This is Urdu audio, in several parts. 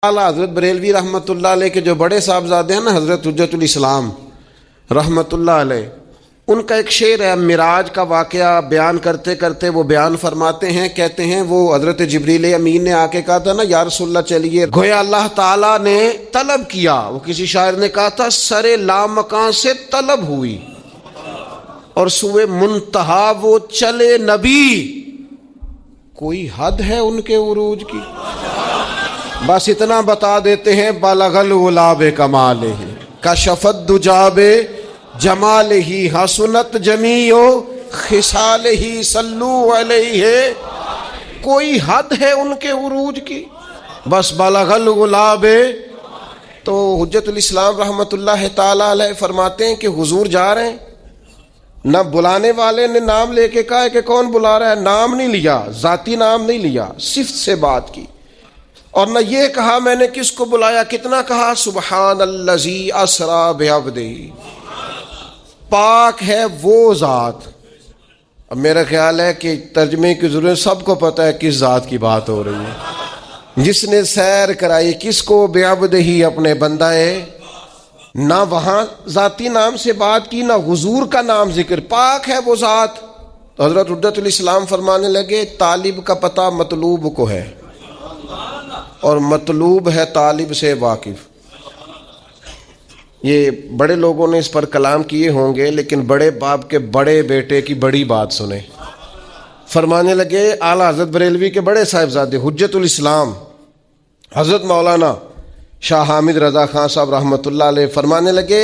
اعلیٰ حضرت بریلوی رحمۃ اللہ علیہ کے جو بڑے صاحبزادے ہیں نا، حضرت حجت الاسلام رحمۃ اللہ علیہ، ان کا ایک شعر ہے، معراج کا واقعہ بیان کرتے کرتے وہ بیان فرماتے ہیں، کہتے ہیں وہ حضرت جبریل امین نے آ کے کہا تھا نا یا رسول اللہ چلیے، گویا اللہ تعالیٰ نے طلب کیا، وہ کسی شاعر نے کہا تھا سرے لامکاں سے طلب ہوئی اور سوئے منتہا وہ چلے نبی، کوئی حد ہے ان کے عروج کی؟ بس اتنا بتا دیتے ہیں، بالغ العلا بکمالہ کشف الدجی بجمالہ حسنت جمیع خصالہ صلو علیہ، کوئی حد ہے ان کے عروج کی؟ بس بالغ العلا بے۔ تو حجت الاسلام رحمۃ اللہ تعالی علیہ فرماتے ہیں کہ حضور جا رہے ہیں، نہ بلانے والے نے نام لے کے کہا ہے کہ کون بلا رہا ہے، نام نہیں لیا، ذاتی نام نہیں لیا، صفت سے بات کی، اور نہ یہ کہا میں نے کس کو بلایا، کتنا کہا، سبحان الذی اسری بعبدہ، پاک ہے وہ ذات۔ اب میرا خیال ہے کہ ترجمے کی ضرورت، سب کو پتہ ہے کس ذات کی بات ہو رہی ہے، جس نے سیر کرائی کس کو، بعبدہ ہی اپنے بندہ ہے، نہ وہاں ذاتی نام سے بات کی، نہ حضور کا نام ذکر، پاک ہے وہ ذات۔ تو حضرت حجت الاسلام فرمانے لگے طالب کا پتہ مطلوب کو ہے، اور مطلوب ہے طالب سے واقف۔ یہ بڑے لوگوں نے اس پر کلام کیے ہوں گے، لیکن بڑے باپ کے بڑے بیٹے کی بڑی بات سنیں۔ فرمانے لگے اعلیٰ حضرت بریلوی کے بڑے صاحبزادے حجت الاسلام حضرت مولانا شاہ حامد رضا خان صاحب رحمۃ اللہ علیہ فرمانے لگے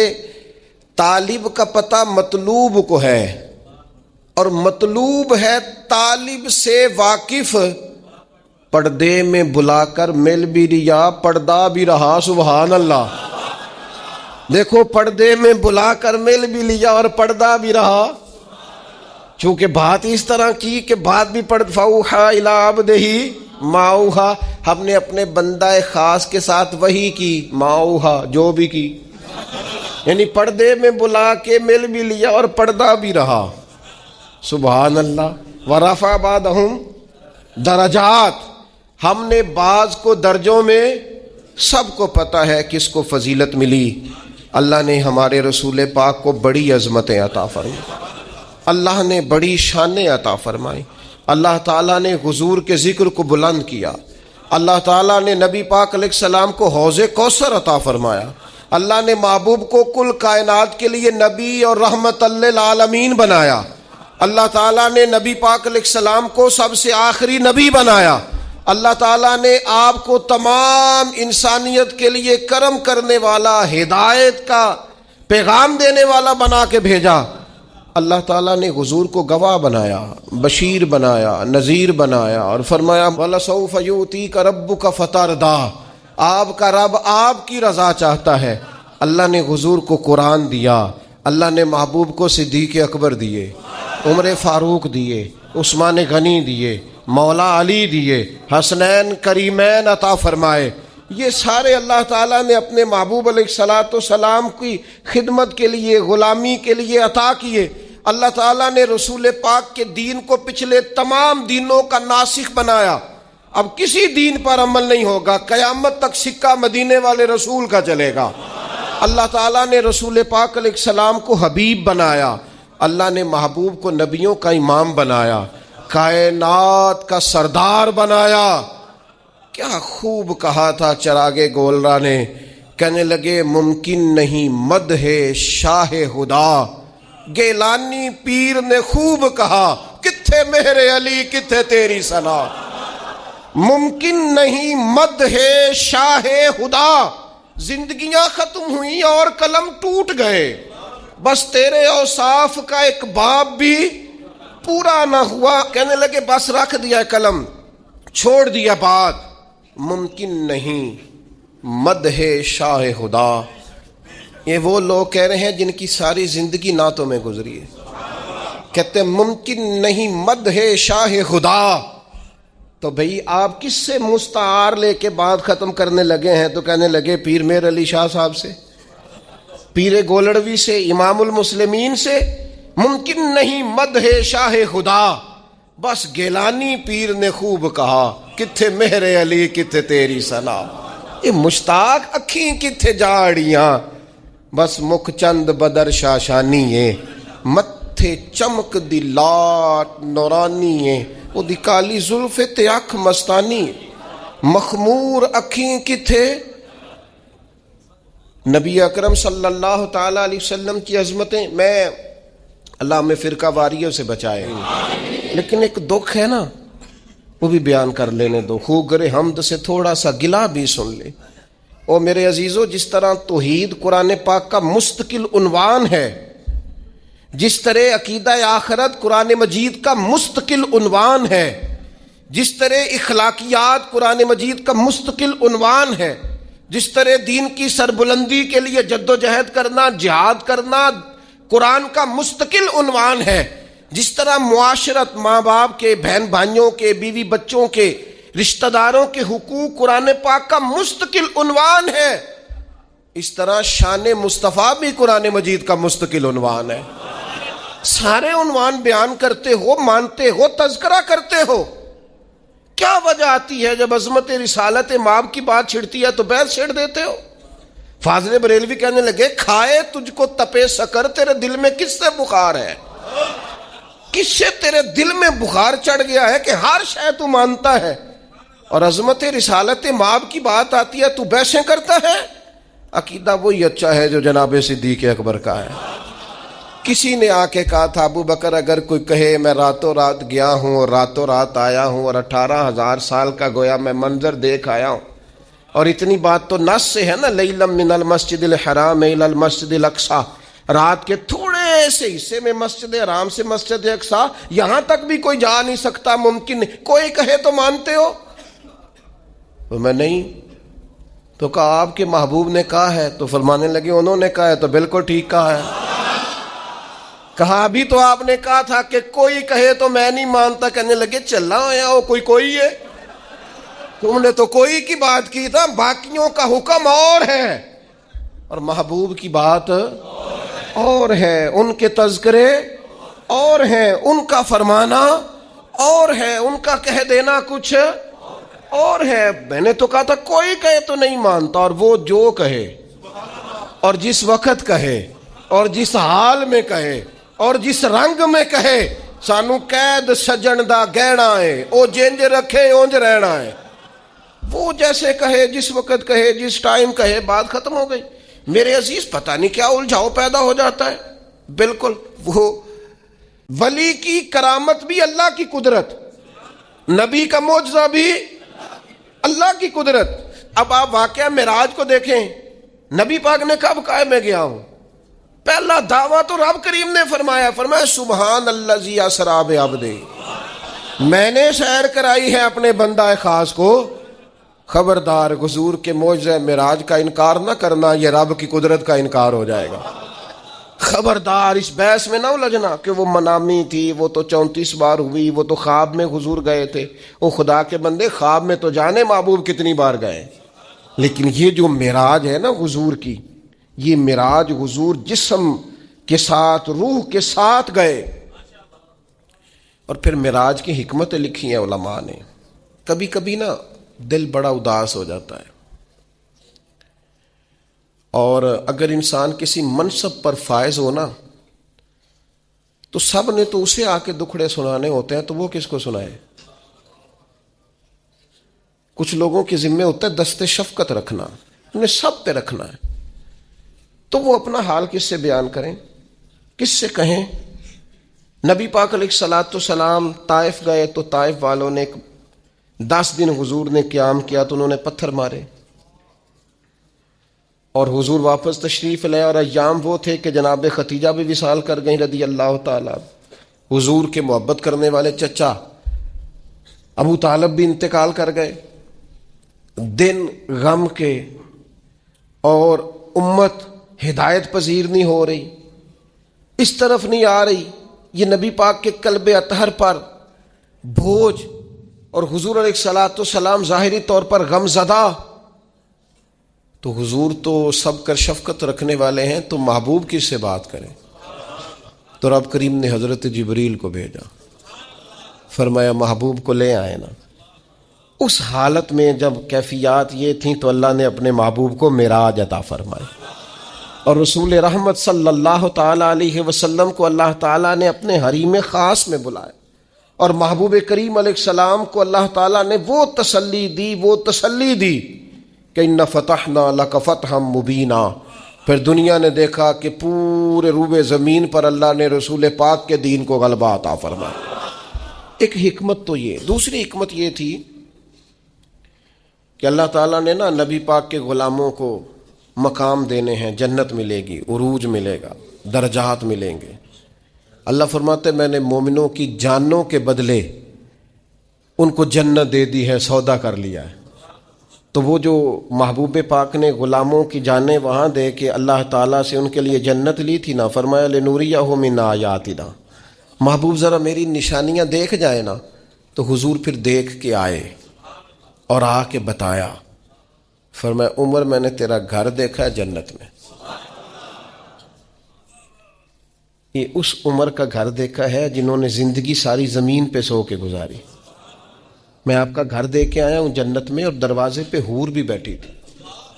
طالب کا پتہ مطلوب کو ہے، اور مطلوب ہے طالب سے واقف، پردے میں بلا کر مل بھی لیا پردہ بھی رہا، سبحان اللہ۔ دیکھو پردے میں بلا کر مل بھی لیا اور پردہ بھی رہا، چونکہ بات اس طرح کی کہ بات بھی پڑھ فَأَوْحَىٰ إِلَىٰ عَبْدِهِ مَا أَوْحَىٰ، ہم نے اپنے بندہ خاص کے ساتھ وحی کی، ما أوحیٰ جو بھی کی، یعنی پردے میں بلا کے مل بھی لیا اور پردہ بھی رہا، سبحان اللہ۔ وَرَفَعَ بَعْضَهُمْ درجات، ہم نے بعض کو درجوں میں، سب کو پتہ ہے کس کو فضیلت ملی۔ اللہ نے ہمارے رسول پاک کو بڑی عظمتیں عطا فرمائی، اللہ نے بڑی شانیں عطا فرمائی، اللہ تعالیٰ نے حضور کے ذکر کو بلند کیا، اللہ تعالیٰ نے نبی پاک علیہ السلام کو حوض کوثر عطا فرمایا، اللہ نے محبوب کو کل کائنات کے لیے نبی اور رحمت للعالمین بنایا، اللہ تعالیٰ نے نبی پاک علیہ السلام کو سب سے آخری نبی بنایا، اللہ تعالیٰ نے آپ کو تمام انسانیت کے لیے کرم کرنے والا، ہدایت کا پیغام دینے والا بنا کے بھیجا، اللہ تعالیٰ نے حضور کو گواہ بنایا، بشیر بنایا، نذیر بنایا، اور فرمایا وَلَسَوْفَ يُؤْتِيكَ رَبُّكَ فَتَرْضَىٰ، آپ کا رب آپ کی رضا چاہتا ہے۔ اللہ نے حضور کو قرآن دیا، اللہ نے محبوب کو صدیق اکبر دیے، عمر فاروق دیے، عثمان غنی دیے، مولا علی دیے، حسنین کریمین عطا فرمائے، یہ سارے اللہ تعالیٰ نے اپنے محبوب علیہ الصلاۃ والسلام کی خدمت کے لیے، غلامی کے لیے عطا کیے۔ اللہ تعالیٰ نے رسول پاک کے دین کو پچھلے تمام دینوں کا ناسخ بنایا، اب کسی دین پر عمل نہیں ہوگا، قیامت تک سکہ مدینے والے رسول کا چلے گا۔ اللہ تعالیٰ نے رسول پاک علیہ السلام کو حبیب بنایا، اللہ نے محبوب کو نبیوں کا امام بنایا، کائنات کا سردار بنایا۔ کیا خوب کہا تھا چراغے گولرا نے، کہنے لگے ممکن نہیں مدح شاہ خدا، گیلانی پیر نے خوب کہا کتھے مہر علی کتھے تیری ثنا، ممکن نہیں مدح شاہ خدا، زندگیاں ختم ہوئیں اور قلم ٹوٹ گئے، بس تیرے اوصاف کا ایک باب بھی پورا نہ ہوا، کہنے لگے بس رکھ دیا قلم، چھوڑ دیا بات، ممکن نہیں مدح شاہ خدا۔ یہ وہ لوگ کہہ رہے ہیں جن کی ساری زندگی نعتوں میں گزری ہے، کہتے ہیں ممکن نہیں مدح شاہ خدا۔ تو بھئی آپ کس سے مستعار لے کے بات ختم کرنے لگے ہیں؟ تو کہنے لگے پیر میر علی شاہ صاحب سے، پیر گولڑوی سے، امام المسلمین سے، ممکن نہیں مدح شاہ خدا، بس گیلانی پیر نے خوب کہا کتھے مہر علی کتھے تیری ثنا۔ یہ مشتاق اکھیں کتھے جاڑیاں بس مکھ چند بدر شاشانی ہے متھے چمک دی لاٹ نورانی ہے وہ دی کالی زلف تے اکھ مستانی مخمور اکھیں کتھے نبی اکرم صلی اللہ تعالی علیہ وسلم کی عظمتیں میں اللہ میں فرقہ واریوں سے بچائے لیکن ایک دکھ ہے نا وہ بھی بیان کر لینے دو خوگر حمد سے تھوڑا سا گلا بھی سن لے او میرے عزیزو جس طرح توحید قرآن پاک کا مستقل عنوان ہے جس طرح عقیدہ آخرت قرآن مجید کا مستقل عنوان ہے جس طرح اخلاقیات قرآن مجید کا مستقل عنوان ہے جس طرح دین کی سربلندی کے لیے جد و جہد کرنا جہاد کرنا قرآن کا مستقل عنوان ہے جس طرح معاشرت ماں باپ کے بہن بھائیوں کے بیوی بچوں کے رشتہ داروں کے حقوق قرآن پاک کا مستقل عنوان ہے اس طرح شان مصطفیٰ بھی قرآن مجید کا مستقل عنوان ہے سارے عنوان بیان کرتے ہو مانتے ہو تذکرہ کرتے ہو کیا وجہ آتی ہے جب عظمت رسالت ماب کی بات چھڑتی ہے تو بحث چھڑ دیتے ہو فاضل بریلوی کہنے لگے کھائے تجھ کو تپے سکر تیرے دل میں کس سے بخار ہے کس سے تیرے دل میں بخار چڑھ گیا ہے کہ ہر شے تو مانتا ہے اور عظمت رسالت ماب کی بات آتی ہے تو بحثیں کرتا ہے عقیدہ وہی اچھا ہے جو جناب صدیق اکبر کا ہے کسی نے آ کے کہا تھا ابو بکر اگر کوئی کہے میں راتوں رات گیا ہوں اور راتوں رات آیا ہوں اور 18,000 سال کا گویا میں منظر دیکھ آیا ہوں اور اتنی بات تو نص سے ہے نا لیلم من المسجد الحرام الی المسجد الاقصی رات کے تھوڑے سے حصے میں مسجد حرام سے مسجد اقصی یہاں تک بھی کوئی جا نہیں سکتا ممکن نہیں کوئی کہے تو مانتے ہو تو میں نہیں تو کہا آپ کے محبوب نے کہا ہے تو فرمانے لگے انہوں نے کہا ہے تو بالکل ٹھیک کہا ہے کہا ابھی تو آپ نے کہا تھا کہ کوئی کہے تو میں نہیں مانتا کہنے لگے چلا آیا ہو کوئی ہے تم نے تو کوئی کی بات کی تھا باقیوں کا حکم اور ہے اور محبوب کی بات اور ہے ان کے تذکرے اور ہیں ان کا فرمانا اور ہے ان کا کہہ دینا کچھ اور ہے میں نے تو کہا تھا کوئی کہے تو نہیں مانتا اور وہ جو کہے اور جس وقت کہے اور جس حال میں کہے اور جس رنگ میں کہے سانو قید سجن دا گہنا ہے او جنج رکھے اونج رہنا ہے وہ جیسے کہے جس وقت کہے جس ٹائم کہے بات ختم ہو گئی میرے عزیز پتہ نہیں کیا الجھاؤ پیدا ہو جاتا ہے بالکل وہ ولی کی کرامت بھی اللہ کی قدرت نبی کا معجزہ بھی اللہ کی قدرت اب آپ واقعہ معراج کو دیکھیں نبی پاک نے کب کہا میں گیا ہوں پہلا دعویٰ تو رب کریم نے فرمایا سبحان الذی اسری بعبدہ میں نے سیر کرائی ہے اپنے بندہ خاص کو خبردار حضور کے معجزہ معراج کا انکار نہ کرنا یہ رب کی قدرت کا انکار ہو جائے گا خبردار اس بحث میں نہ الجھنا کہ وہ منامی تھی وہ تو 34 بار ہوئی وہ تو خواب میں حضور گئے تھے وہ خدا کے بندے خواب میں تو جانے محبوب کتنی بار گئے لیکن یہ جو معراج ہے نا حضور کی یہ معراج حضور جسم کے ساتھ روح کے ساتھ گئے اور پھر معراج کی حکمتیں لکھی ہیں علماء نے کبھی کبھی نا دل بڑا اداس ہو جاتا ہے اور اگر انسان کسی منصب پر فائز ہو نا تو سب نے تو اسے آ کے دکھڑے سنانے ہوتے ہیں تو وہ کس کو سنائے کچھ لوگوں کے ذمہ ہوتا ہے دست شفقت رکھنا انہیں سب پہ رکھنا ہے تو وہ اپنا حال کس سے بیان کریں کس سے کہیں نبی پاک علیہ الصلوۃ والسلام طائف گئے تو طائف والوں نے 10 دن حضور نے قیام کیا تو انہوں نے پتھر مارے اور حضور واپس تشریف لے اور ایام وہ تھے کہ جناب ختیجہ بھی وصال کر گئیں رضی اللہ تعالی حضور کے محبت کرنے والے چچا ابو طالب بھی انتقال کر گئے دن غم کے اور امت ہدایت پذیر نہیں ہو رہی اس طرف نہیں آ رہی یہ نبی پاک کے قلب اطہر پر بوجھ اور حضور علیہ الصلوۃ والسلام ظاہری طور پر غم زدہ تو حضور تو سب کر شفقت رکھنے والے ہیں تو محبوب کس سے بات کریں تو رب کریم نے حضرت جبریل کو بھیجا فرمایا محبوب کو لے آئے نا اس حالت میں جب کیفیات یہ تھیں تو اللہ نے اپنے محبوب کو معراج عطا فرمائی، اور رسول رحمت صلی اللہ تعالیٰ علیہ وسلم کو اللہ تعالیٰ نے اپنے حریم خاص میں بلایا، اور محبوب کریم علیہ السلام کو اللہ تعالیٰ نے وہ تسلی دی کہ اِنَّ فَتَحْنَا لَكَ فَتْحًا مُبِينًا۔ پھر دنیا نے دیکھا کہ پورے روبے زمین پر اللہ نے رسول پاک کے دین کو غلبہ عطا فرمایا۔ ایک حکمت تو یہ، دوسری حکمت یہ تھی کہ اللہ تعالیٰ نے نبی پاک کے غلاموں کو مقام دینے ہیں، جنت ملے گی، عروج ملے گا، درجات ملیں گے۔ اللہ فرماتے میں نے مومنوں کی جانوں کے بدلے ان کو جنت دے دی ہے، سودا کر لیا ہے۔ تو وہ جو محبوب پاک نے غلاموں کی جانیں وہاں دے کے اللہ تعالیٰ سے ان کے لیے جنت لی تھی نا، فرمایا لِنُرِيَهُ مِنْ آیَاتِنَا، محبوب ذرا میری نشانیاں دیکھ جائے نا، تو حضور پھر دیکھ کے آئے اور آ کے بتایا، فرمایا عمر میں نے تیرا گھر دیکھا ہے جنت میں، یہ اس عمر کا گھر دیکھا ہے جنہوں نے زندگی ساری زمین پہ سو کے گزاری۔ میں آپ کا گھر دے کے آیا ہوں جنت میں، اور دروازے پہ حور بھی بیٹھی تھی۔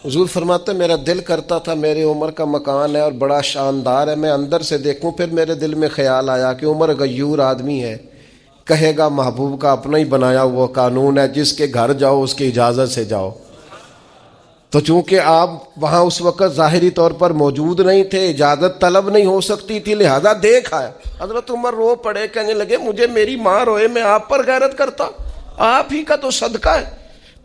حضور فرماتے میرا دل کرتا تھا میرے عمر کا مکان ہے اور بڑا شاندار ہے، میں اندر سے دیکھوں، پھر میرے دل میں خیال آیا کہ عمر غیور آدمی ہے، کہے گا محبوب کا اپنا ہی بنایا ہوا قانون ہے، جس کے گھر جاؤ اس کی اجازت سے جاؤ۔ تو چونکہ آپ وہاں اس وقت ظاہری طور پر موجود نہیں تھے، اجازت طلب نہیں ہو سکتی تھی، لہذا دیکھ آیا۔ حضرت عمر رو پڑے، کہنے لگے مجھے میری ماں روئے میں آپ پر غیرت کرتا، آپ ہی کا تو صدقہ ہے۔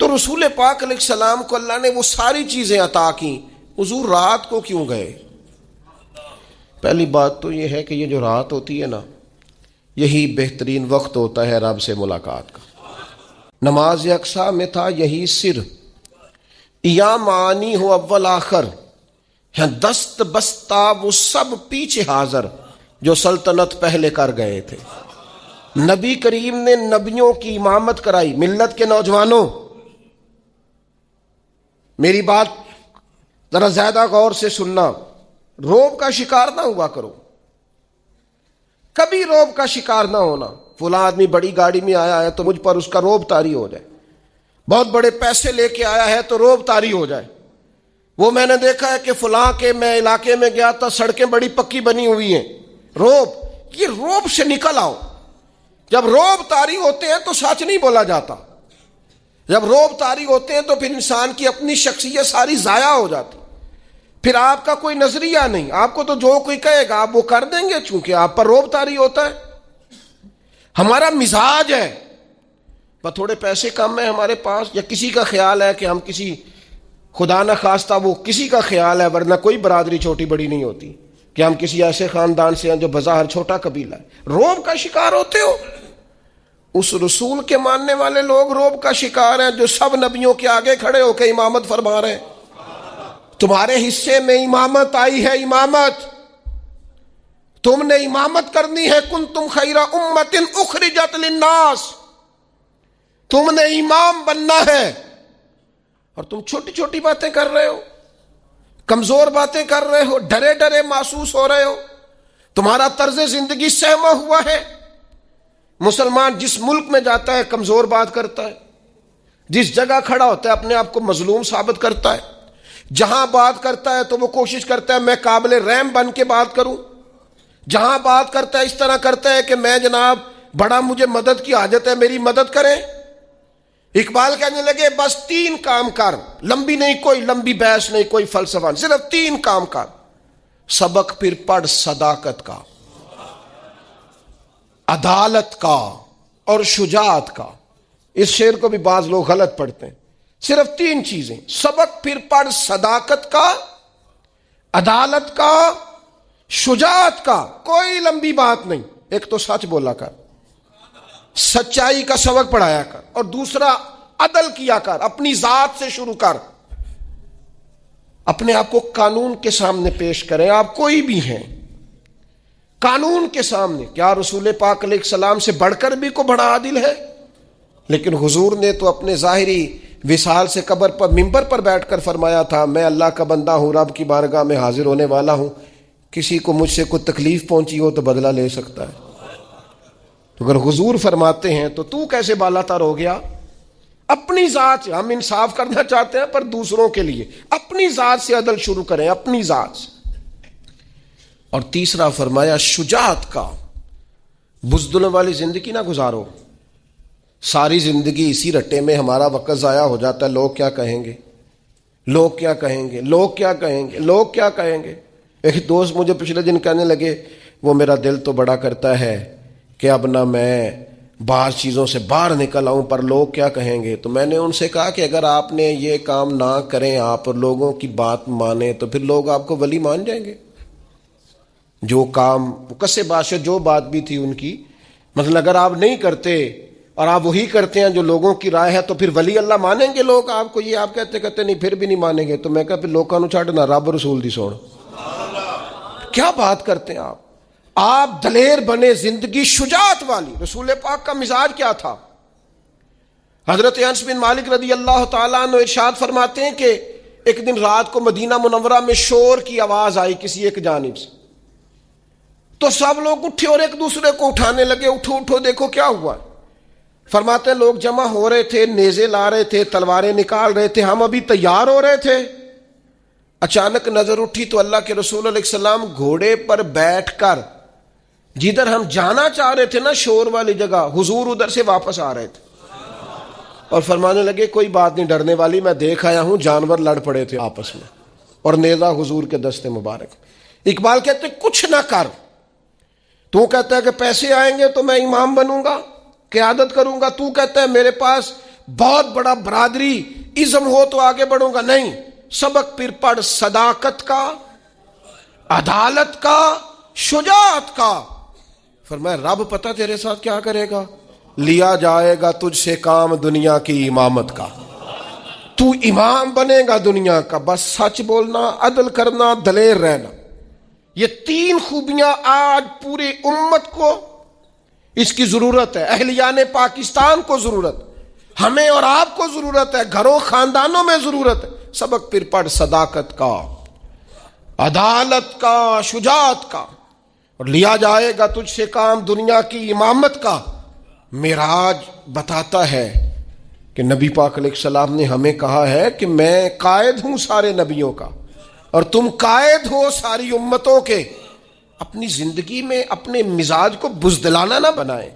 تو رسول پاک علیہ السلام کو اللہ نے وہ ساری چیزیں عطا کی، حضور رات کو کیوں گئے؟ پہلی بات تو یہ ہے کہ یہ جو رات ہوتی ہے نا، یہی بہترین وقت ہوتا ہے رب سے ملاقات کا۔ نماز اقصیٰ میں تھا یہی سر، یا معانی ہو اول آخر ہیں، دست بستہ وہ سب پیچھے حاضر جو سلطنت پہلے کر گئے تھے۔ نبی کریم نے نبیوں کی امامت کرائی۔ ملت کے نوجوانوں، میری بات ذرا زیادہ غور سے سننا، روب کا شکار نہ ہوا کرو، کبھی روب کا شکار نہ ہونا۔ فلاں آدمی بڑی گاڑی میں آیا ہے تو مجھ پر اس کا روب طاری ہو جائے، بہت بڑے پیسے لے کے آیا ہے تو روب طاری ہو جائے۔ وہ میں نے دیکھا ہے کہ فلاں کے میں علاقے میں گیا تھا، سڑکیں بڑی پکی بنی ہوئی ہیں، روب، یہ روب سے نکل آؤ۔ جب روب طاری ہوتے ہیں تو سچ نہیں بولا جاتا، جب روب طاری ہوتے ہیں تو پھر انسان کی اپنی شخصیت ساری ضائع ہو جاتی، پھر آپ کا کوئی نظریہ نہیں، آپ کو تو جو کوئی کہے گا آپ وہ کر دیں گے، چونکہ آپ پر روب طاری ہوتا ہے۔ ہمارا مزاج ہے، پر تھوڑے پیسے کم ہیں ہمارے پاس، یا کسی کا خیال ہے کہ ہم کسی، خدا نہ خواستہ وہ کسی کا خیال ہے، ورنہ کوئی برادری چھوٹی بڑی نہیں ہوتی، کہ ہم کسی ایسے خاندان سے ہیں جو بظاہر چھوٹا قبیلہ ہے، روب کا شکار ہوتے ہو۔ اس رسول کے ماننے والے لوگ روب کا شکار ہیں جو سب نبیوں کے آگے کھڑے ہو کے امامت فرما رہے ہیں۔ تمہارے حصے میں امامت آئی ہے، امامت تم نے امامت کرنی ہے، کنتم خیر امت اخرجت للناس، تم نے امام بننا ہے، اور تم چھوٹی چھوٹی باتیں کر رہے ہو، کمزور باتیں کر رہے ہو، ڈرے ڈرے محسوس ہو رہے ہو، تمہارا طرز زندگی سہما ہوا ہے۔ مسلمان جس ملک میں جاتا ہے کمزور بات کرتا ہے، جس جگہ کھڑا ہوتا ہے اپنے آپ کو مظلوم ثابت کرتا ہے، جہاں بات کرتا ہے تو وہ کوشش کرتا ہے میں قابل رحم بن کے بات کروں، جہاں بات کرتا ہے اس طرح کرتا ہے کہ میں جناب بڑا مجھے مدد کی حاجت ہے، میری مدد کریں۔ اقبال کہنے لگے بس 3 کام کر، لمبی نہیں کوئی لمبی بحث نہیں، کوئی فلسفہ نہیں، صرف 3 کام کر، سبق پھر پڑھ صداقت کا، عدالت کا اور شجاعت کا۔ اس شعر کو بھی بعض لوگ غلط پڑھتے ہیں۔ صرف 3 چیزیں، سبق پھر پڑھ صداقت کا، عدالت کا، شجاعت کا، کوئی لمبی بات نہیں۔ ایک تو سچ بولا کر، سچائی کا سبق پڑھایا کر، اور دوسرا عدل کیا کر، اپنی ذات سے شروع کر، اپنے آپ کو قانون کے سامنے پیش کریں۔ آپ کوئی بھی ہیں، قانون کے سامنے، کیا رسول پاک علیہ السلام سے بڑھ کر بھی کو بڑا عادل ہے؟ لیکن حضور نے تو اپنے ظاہری وصال سے قبر پر منبر پر بیٹھ کر فرمایا تھا میں اللہ کا بندہ ہوں، رب کی بارگاہ میں حاضر ہونے والا ہوں، کسی کو مجھ سے کوئی تکلیف پہنچی ہو تو بدلہ لے سکتا ہے۔ تو اگر حضور فرماتے ہیں تو کیسے بالا تر ہو گیا؟ اپنی ذات سے ہم انصاف کرنا چاہتے ہیں پر دوسروں کے لیے اپنی ذات سے عدل شروع کریں، اپنی ذات سے۔ اور تیسرا فرمایا شجاعت کا، بزدلوں والی زندگی نہ گزارو۔ ساری زندگی اسی رٹے میں ہمارا وقت ضائع ہو جاتا ہے، لوگ کیا کہیں گے، لوگ کیا کہیں گے، لوگ کیا کہیں گے، لوگ کیا کہیں گے۔ ایک دوست مجھے پچھلے دن کہنے لگے وہ میرا دل تو بڑا کرتا ہے کہ اب نہ میں بعض چیزوں سے باہر نکل آؤں پر لوگ کیا کہیں گے۔ تو میں نے ان سے کہا کہ اگر آپ نے یہ کام نہ کریں، آپ لوگوں کی بات مانیں، تو پھر لوگ آپ کو ولی مان جائیں گے۔ جو کام کسے بادشاہ جو بات بھی تھی ان کی، مثلا اگر آپ نہیں کرتے اور آپ وہی کرتے ہیں جو لوگوں کی رائے ہے تو پھر ولی اللہ مانیں گے لوگ آپ کو؟ یہ آپ کہتے نہیں پھر بھی نہیں مانیں گے۔ تو میں کہا پھر لوگوں نو چھڈنا رب رسول دی سن، کیا بات کرتے ہیں آپ دلیر بنے، زندگی شجاعت والی۔ رسول پاک کا مزاج کیا تھا؟ حضرت انس بن مالک رضی اللہ تعالیٰ عنہ ارشاد فرماتے ہیں کہ ایک دن رات کو مدینہ منورہ میں شور کی آواز آئی کسی ایک جانب سے، تو سب لوگ اٹھے اور ایک دوسرے کو اٹھانے لگے، اٹھو اٹھو دیکھو کیا ہوا۔ فرماتے ہیں لوگ جمع ہو رہے تھے، نیزے لا رہے تھے، تلواریں نکال رہے تھے، ہم ابھی تیار ہو رہے تھے۔ اچانک نظر اٹھی تو اللہ کے رسول علیہ السلام گھوڑے پر بیٹھ کر جدھر ہم جانا چاہ رہے تھے نا شور والی جگہ، حضور ادھر سے واپس آ رہے تھے اور فرمانے لگے کوئی بات نہیں ڈرنے والی، میں دیکھ آیا ہوں جانور لڑ پڑے تھے آپس میں اور نیزہ حضور کے دستے مبارک۔ اقبال کہتے کچھ نہ کر، تو کہتا ہے کہ پیسے آئیں گے تو میں امام بنوں گا، قیادت کروں گا، تو کہتا ہے میرے پاس بہت بڑا برادری ازم ہو تو آگے بڑھوں گا، نہیں، سبق پھر پڑھ صداقت کا، عدالت کا، شجاعت کا۔ فرمایا رب پتہ تیرے ساتھ کیا کرے گا، لیا جائے گا تجھ سے کام دنیا کی امامت کا، تو امام بنے گا دنیا کا، بس سچ بولنا، عدل کرنا، دلیر رہنا۔ یہ تین خوبیاں آج پوری امت کو اس کی ضرورت ہے، اہلیان پاکستان کو ضرورت، ہمیں اور آپ کو ضرورت ہے، گھروں خاندانوں میں ضرورت ہے۔ سبق پھر پڑھ صداقت کا، عدالت کا، شجاعت کا، اور لیا جائے گا تجھ سے کام دنیا کی امامت کا۔ معراج بتاتا ہے کہ نبی پاک علیہ السلام نے ہمیں کہا ہے کہ میں قائد ہوں سارے نبیوں کا اور تم قائد ہو ساری امتوں کے۔ اپنی زندگی میں اپنے مزاج کو بزدلانہ نہ بنائیں،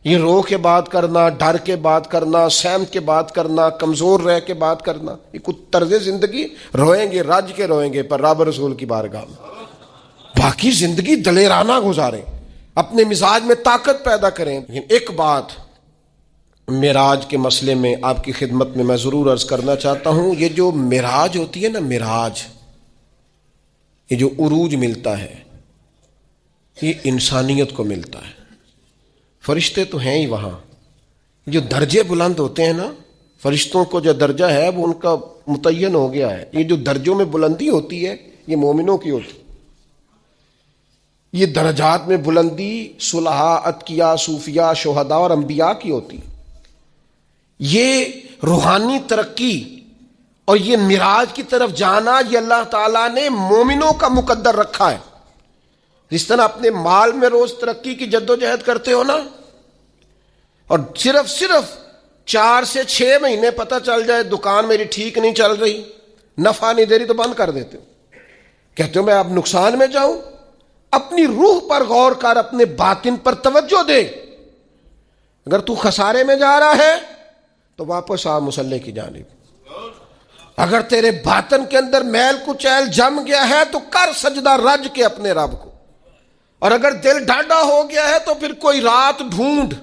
یہ رو کے بات کرنا، ڈر کے بات کرنا، سہمت کے بات کرنا، کمزور رہ کے بات کرنا، یہ کچھ طرز زندگی، روئیں گے رج کے روئیں گے پر رب رسول کی بارگاہ میں، باقی زندگی دلیرانہ گزاریں، اپنے مزاج میں طاقت پیدا کریں۔ لیکن ایک بات معراج کے مسئلے میں آپ کی خدمت میں ضرور عرض کرنا چاہتا ہوں، یہ جو معراج ہوتی ہے نا، معراج، یہ جو عروج ملتا ہے یہ انسانیت کو ملتا ہے۔ فرشتے تو ہیں ہی وہاں، جو درجے بلند ہوتے ہیں نا، فرشتوں کو جو درجہ ہے وہ ان کا متعین ہو گیا ہے۔ یہ جو درجوں میں بلندی ہوتی ہے یہ مومنوں کی ہوتی ہے۔ یہ درجات میں بلندی صلحاء، اتقیاء، صوفیاء، شہداء اور انبیاء کی ہوتی ہے۔ یہ روحانی ترقی اور یہ معراج کی طرف جانا یہ اللہ تعالیٰ نے مومنوں کا مقدر رکھا ہے۔ جس طرح اپنے مال میں روز ترقی کی جدوجہد کرتے ہو نا، اور صرف 4 سے 6 مہینے پتہ چل جائے دکان میری ٹھیک نہیں چل رہی، نفع نہیں دے رہی، تو بند کر دیتے ہو، کہتے ہو میں اب نقصان میں جاؤں۔ اپنی روح پر غور کر، اپنے باطن پر توجہ دے۔ اگر تو خسارے میں جا رہا ہے تو واپس آ مصلی کی جانب۔ اگر تیرے باطن کے اندر میل کچیل جم گیا ہے تو کر سجدہ رج کے اپنے رب کو، اور اگر دل ڈھاڈا ہو گیا ہے تو پھر کوئی رات ڈھونڈ